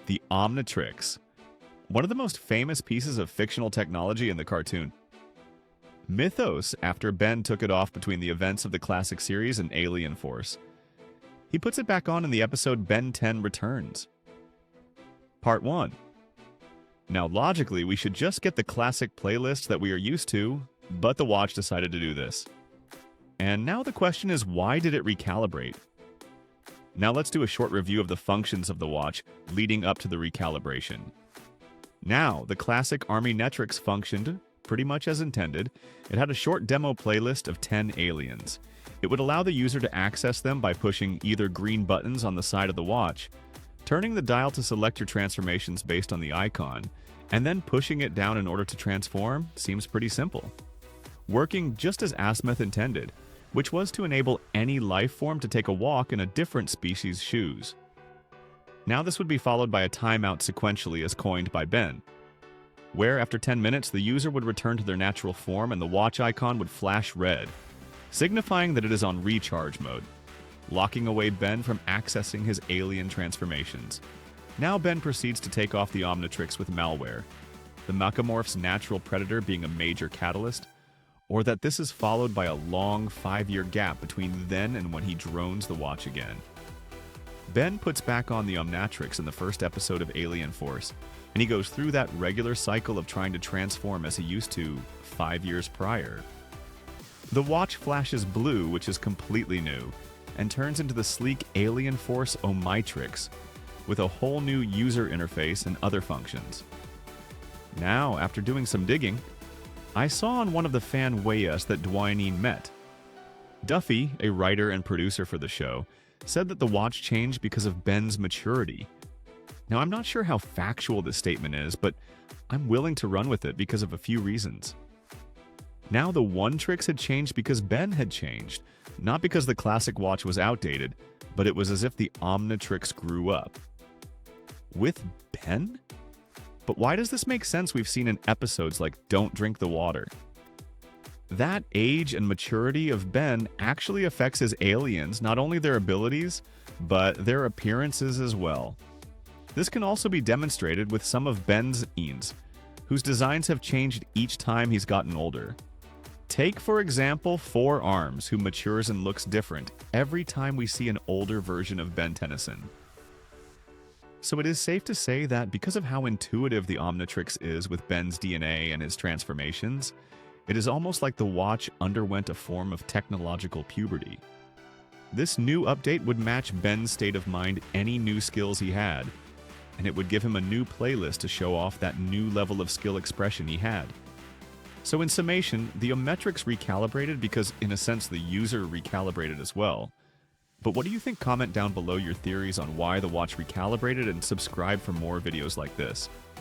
the Omnitrix, one of the most famous pieces of fictional technology in the cartoon. Mythos after Ben took it off between the events of the classic series and Alien Force. He puts it back on in the episode Ben 10 Returns. Part 1. Now logically, we should just get the classic playlist that we are used to, but the watch decided to do this. And now the question is, why did it recalibrate? Now let's do a short review of the functions of the watch leading up to the recalibration. Now, the classic Omnitrix functioned pretty much as intended. It had a short demo playlist of 10 aliens. It would allow the user to access them by pushing either green buttons on the side of the watch, turning the dial to select your transformations based on the icon, and then pushing it down in order to transform seems pretty simple. Working just as Azmuth intended, which was to enable any life form to take a walk in a different species' shoes. Now this would be followed by a timeout sequentially as coined by Ben, where after 10 minutes the user would return to their natural form and the watch icon would flash red, signifying that it is on recharge mode, locking away Ben from accessing his alien transformations. Now Ben proceeds to take off the Omnitrix with malware, the Mechamorph's natural predator being a major catalyst, or that this is followed by a long 5-year gap between then and when he drones the watch again. Ben puts back on the Omnitrix in the first episode of Alien Force, and he goes through that regular cycle of trying to transform as he used to 5 years prior. The watch flashes blue, which is completely new, and turns into the sleek Alien Force Omnitrix, with a whole new user interface and other functions. Now, after doing some digging, I saw on one of the fan wayas that Dwayne met. Duffy, a writer and producer for the show, said that the watch changed because of Ben's maturity. Now, I'm not sure how factual this statement is, but I'm willing to run with it because of a few reasons. Now, the Omnitrix had changed because Ben had changed, not because the classic watch was outdated, but it was as if the Omnitrix grew up. With Ben? But why does this make sense we've seen in episodes like Don't Drink the Water? That age and maturity of Ben actually affects his aliens, not only their abilities, but their appearances as well. This can also be demonstrated with some of Ben's eans, whose designs have changed each time he's gotten older. Take, for example, Four Arms, who matures and looks different every time we see an older version of Ben Tennyson. So it is safe to say that because of how intuitive the Omnitrix is with Ben's DNA and his transformations, it is almost like the watch underwent a form of technological puberty. This new update would match Ben's state of mind any new skills he had, and it would give him a new playlist to show off that new level of skill expression he had. So in summation, the Omnitrix recalibrated because in a sense the user recalibrated as well. But what do you think? Comment down below your theories on why the watch recalibrated and subscribe for more videos like this.